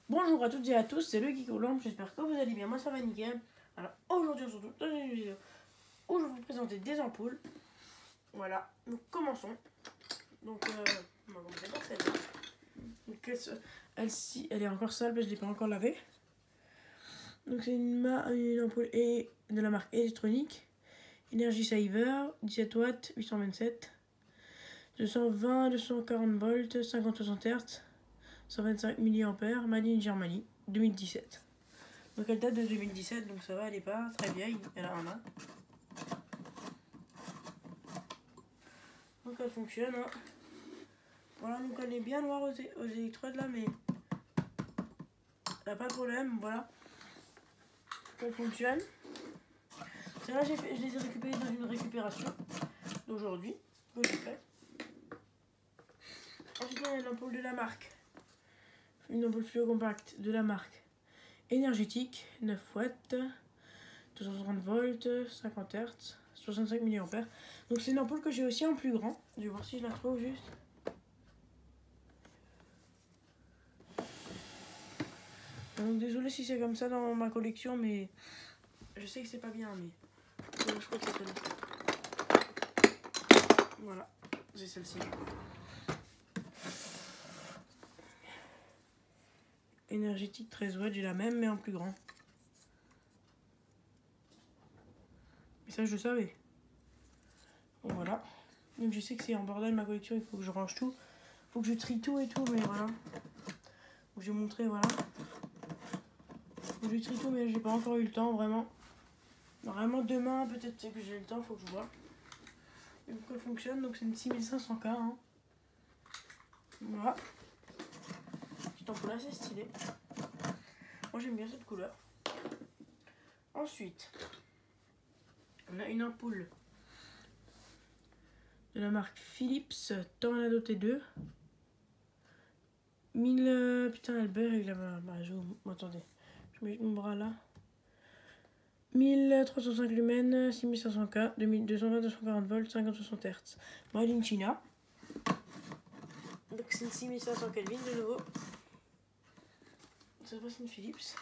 Bonjour à toutes et à tous, c'est le Geek Lampe, j'espère que vous allez bien, moi ça va nickel. Alors aujourd'hui on se retrouve dans une vidéo où je vais vous présenter des ampoules. Voilà, nous commençons. Donc on va commencer par celle-là. Donc elle est encore sale parce que je ne l'ai pas encore lavée. Donc c'est une ampoule de la marque Electronic, Energy Saver, 17 watts, 827, 220, 240 volts, 50-60 Hz, 125 mAh, made in Germany, 2017. Donc elle date de 2017, donc ça va, elle n'est pas très vieille, elle a un an. Donc elle fonctionne. Hein. Voilà, donc elle est bien noire aux électrodes là, mais elle n'a pas de problème, voilà. Elle fonctionne. Celle-là, je les ai récupérées dans une récupération d'aujourd'hui, que j'ai fait. Ensuite, on a une ampoule de la marque. Une ampoule fluo compacte de la marque Énergétique, 9 watts, 230 volts, 50 Hz, 65 mAh. Donc c'est une ampoule que j'ai aussi en plus grand. Je vais voir si je la trouve juste. Donc désolé si c'est comme ça dans ma collection, mais je sais que c'est pas bien, mais je crois que c'est celle-ci. Voilà, c'est celle-ci. Énergétique 13 watts, j'ai la même mais en plus grand. Et ça je le savais. Bon, voilà. Donc je sais que c'est en bordel ma collection, il faut que je range tout. Il faut que je trie tout et tout, mais voilà. Donc j'ai montré, voilà. Je trie tout, mais j'ai pas encore eu le temps, vraiment. Vraiment demain, peut-être que j'ai le temps, faut que je vois. Et donc elle fonctionne, donc c'est une 6500K. Hein. Voilà. Petite ampoule assez stylée. Moi j'aime bien cette couleur. Ensuite, on a une ampoule de la marque Philips Tornado T2. 1000. Putain, Albert, il a. Attendez, je mets mon bras là. 1305 lumens, 6500K, 2220, 240 volts, 50-60 Hz. Made in China. Donc c'est une 6500 Kelvin de nouveau. Cette fois c'est une Philips.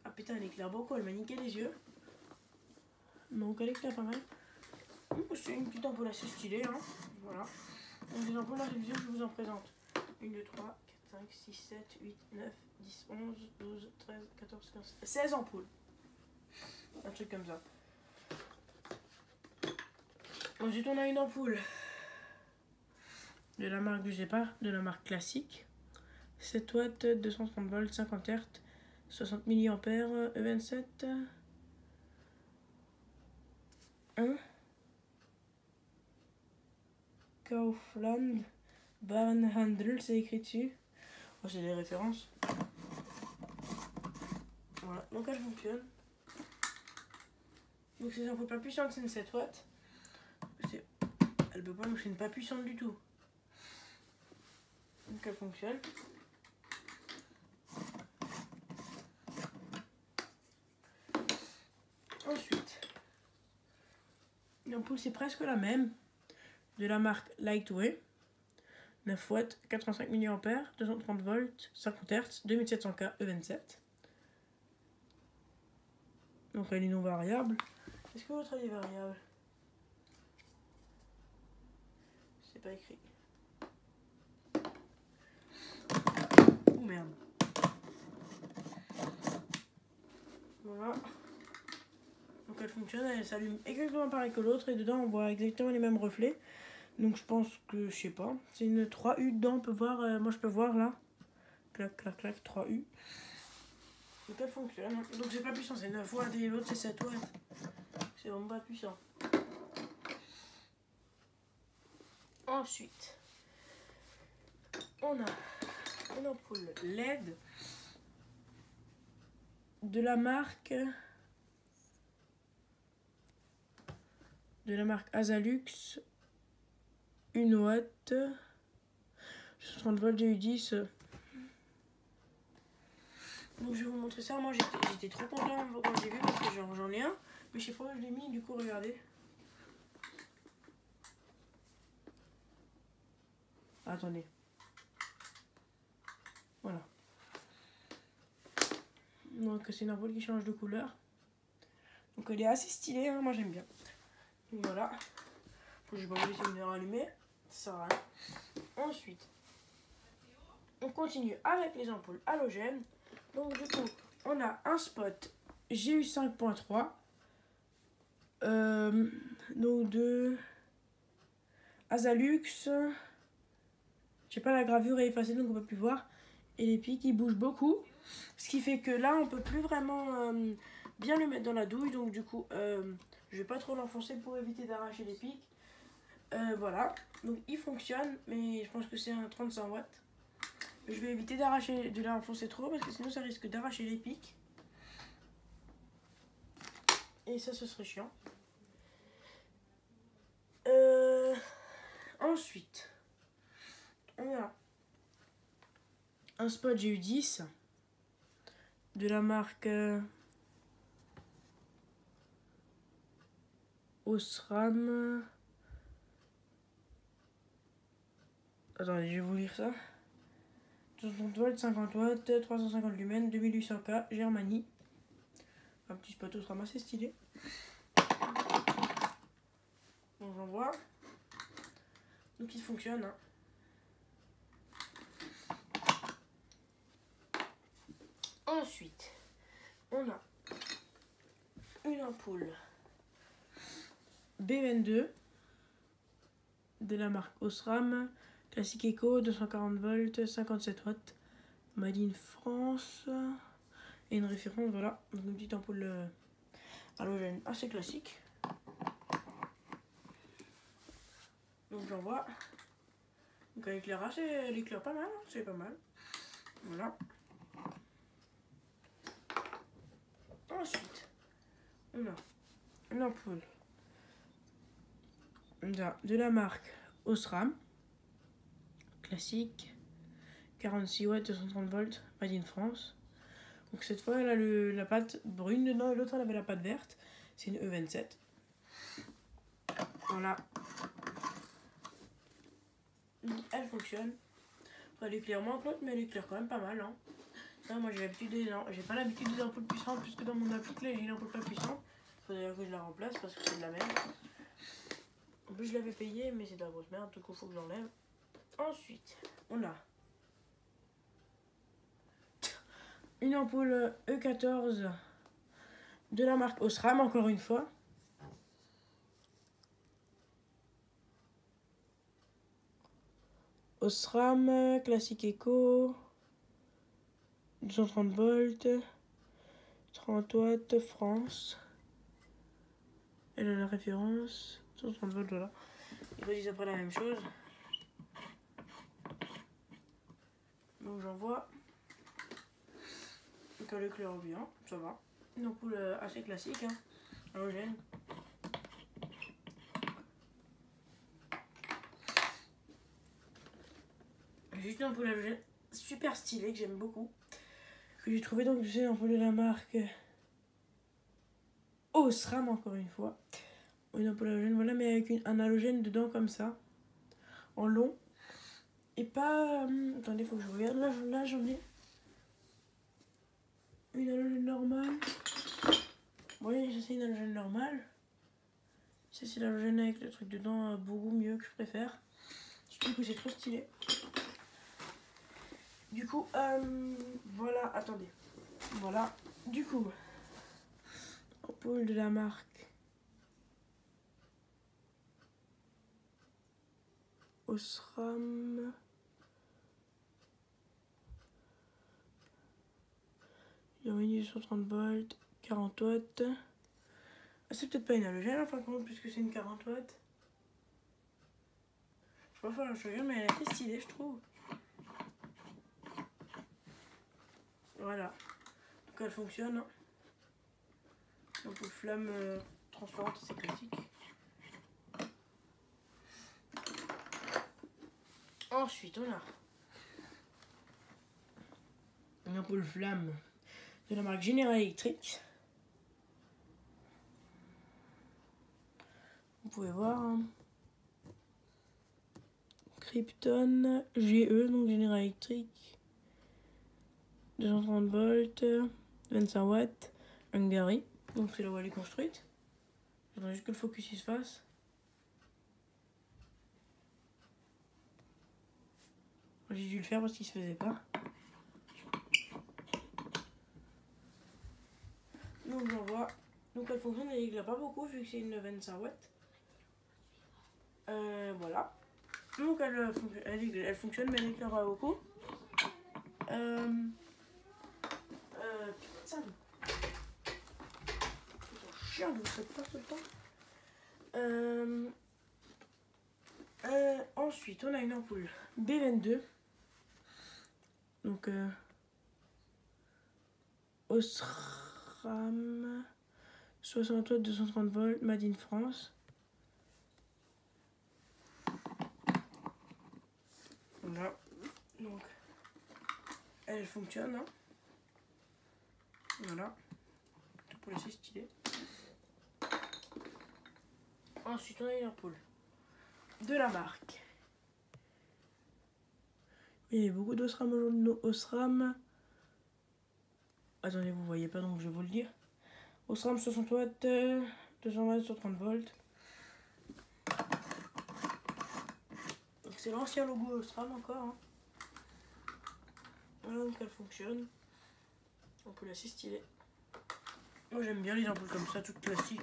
Ah putain, elle éclaire beaucoup, elle m'a niqué les yeux. Donc elle éclaire pas mal. C'est une petite ampoule assez stylée. Hein. Voilà. Donc les ampoules là, je vous en présente. 1, 2, 3, 4, 5, 6, 7, 8, 9, 10, 11, 12, 13, 14, 15, 16 ampoules. Un truc comme ça. Ensuite on a une ampoule de la marque du Gépard, de la marque classique. 7 watts, 230 volts, 50 Hz, 60 mAh, E27. 1. Kaufland Bahnhandel, c'est écrit dessus. Oh, c'est des références. Voilà, donc elle fonctionne. Donc c'est une ampoule pas puissante, c'est une 7 watts. Elle peut pas, donc c'est une pas puissante du tout. Donc elle fonctionne. Ensuite, l'ampoule c'est presque la même, de la marque Lightway, 9 watts, 85 mAh, 230 volts, 50 Hz, 2700K, E27. Donc elle est non variable. Est-ce que votre elle est variable? C'est pas écrit. Oh merde. Voilà. Donc elle fonctionne, elle s'allume exactement pareil que l'autre et dedans on voit exactement les mêmes reflets. Donc je pense que, je sais pas, c'est une 3U dedans, on peut voir, moi je peux voir là. Clac, clac, clac, 3U. Donc elle fonctionne. Donc c'est pas puissant, c'est 9 watts et l'autre c'est 7 watts. C'est vraiment pas puissant. Ensuite, on a une ampoule LED de la marque Asalux, 1 watt, 30 volts DU10. Donc je vais vous montrer ça. Moi j'étais trop content quand j'ai vu parce que j'en ai un, mais je sais pas où je l'ai mis. Du coup regardez. Attendez. Voilà. Donc c'est une ampoule qui change de couleur. Donc elle est assez stylée, hein, moi j'aime bien. Donc voilà. Je vais pas laisser une heure allumée. Ça sert à rien. Ensuite, on continue avec les ampoules halogènes. Donc du coup, on a un spot GU 5.3. Donc de Azalux. J'ai pas la gravure est effacée donc on peut plus voir. Et les pics ils bougent beaucoup. Ce qui fait que là on peut plus vraiment bien le mettre dans la douille. Donc du coup je vais pas trop l'enfoncer pour éviter d'arracher les pics. Voilà. Donc il fonctionne. Mais je pense que c'est un 35 watts. Je vais éviter d'arracher, de l'enfoncer trop parce que sinon ça risque d'arracher les pics. Et ça ce serait chiant. Ensuite, on a un spot GU10 de la marque Osram. Attendez, je vais vous lire ça. 60 watts, 50 watts, 350 lumens, 2800K, Germanie. Un petit spot Osram assez stylé. Donc j'en vois. Donc il fonctionne. Hein. Ensuite, on a une ampoule B22 de la marque Osram, classique Eco, 240 volts, 57 watts, Made in France. Et une référence, voilà, donc une petite ampoule halogène assez classique. Donc j'en vois. Donc l'éclairage, elle éclaire pas mal, hein, c'est pas mal. Voilà. Ensuite, on a une ampoule de la marque Osram, classique, 46 watts, 230 volts, Made in France. Donc cette fois, elle a la pâte brune dedans et l'autre, elle avait la pâte verte. C'est une E27. Voilà. Donc, elle fonctionne. Elle éclaire moins que l'autre, mais elle éclaire quand même pas mal. Hein. Ça, moi, j'ai pas l'habitude des ampoules puissantes, puisque dans mon applique là, j'ai une ampoule pas puissante. Il faudrait que je la remplace parce que c'est de la merde. En plus, je l'avais payé, mais c'est de la grosse merde. Du coup, il faut que j'enlève. Ensuite, on a une ampoule E14 de la marque Osram, encore une fois. Osram, classique Eco, 230 volts, 30 watts, France. Elle a la référence, 230 volts, voilà. Ils redisent après la même chose. Donc j'en vois. Donc elle éclaire bien, ça va. Une ampoule assez classique, hein, halogène. Juste une ampoule halogène super stylée que j'aime beaucoup. Que j'ai trouvé donc c'est une ampoule de la marque Osram encore une fois. Une ampoule halogène, voilà, mais avec un halogène dedans comme ça. En long. Et pas... attendez, faut que je regarde. Là j'en ai une halogène normale. Oui, ça c'est une halogène normale. Ça c'est l'halogène avec le truc dedans beaucoup mieux que je préfère. Je trouve que c'est trop stylé. Du coup, voilà, attendez. Voilà, du coup, ampoule de la marque Osram. Il y a une 230 volts, 40 watts. Ah, c'est peut-être pas une halogène, enfin, comment, puisque c'est une 40 watts. Je sais pas faire la chose, mais elle est assez stylée, je trouve. Voilà. Donc elle fonctionne. Ampoule flamme transparente, c'est classique. Ensuite, on a une ampoule flamme de la marque General Electric. Vous pouvez voir. Hein. Krypton GE, donc General Electric. 230 volts. 25 watts, Hungary. Donc c'est là où elle est construite. J'attends juste que le focus il se fasse. J'ai dû le faire parce qu'il se faisait pas. Donc j'en vois. Donc elle fonctionne, elle éclaire pas beaucoup vu que c'est une 25 watts. Voilà. Donc elle fonctionne mais elle éclaire pas beaucoup. Putain. C'est chiant de vous faites pas tout le temps. Ensuite on a une ampoule B22. Donc Osram 60 watts 230 volts Made in France. Voilà. Donc elle fonctionne. Hein. Voilà. Tout pour laisser stylé. Ensuite on a une ampoule de la marque. Il y a beaucoup d'Osram aujourd'hui. Osram. Attendez, vous voyez pas donc je vais vous le dire. Osram 60 watts, 200 watts, 130 volts. Donc c'est l'ancien logo Osram encore. Hein. Voilà donc elle fonctionne. Ampoule assez stylée. Moi j'aime bien les ampoules comme ça, toutes classiques.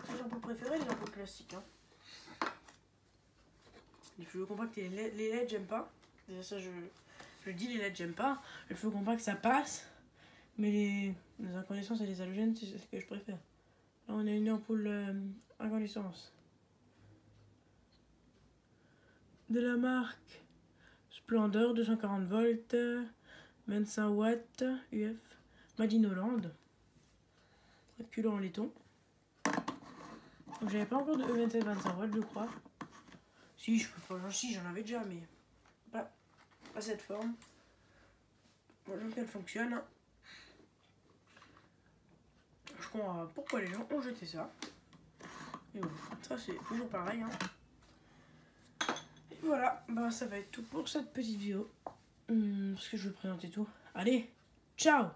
C'est mes ampoules préférées, les ampoules classiques. Hein. Les fluos compacts et les LED j'aime pas. Déjà ça je dis les LED j'aime pas. Les fluos compacts ça passe. Mais les incandescences et les halogènes c'est ce que je préfère. Là on a une ampoule incandescence. De la marque Splendeur 240 volts. 25 watts UF. Made in Hollande. Culot en laiton. Donc j'avais pas encore de E27 25 watts je crois. Si je peux pas, si j'en avais déjà mais pas cette forme. Bon, donc elle fonctionne. Je comprends pourquoi les gens ont jeté ça. Et bon, ça c'est toujours pareil. Hein. Et voilà, bah ça va être tout pour cette petite vidéo. Parce que je vais présenter tout. Allez, ciao!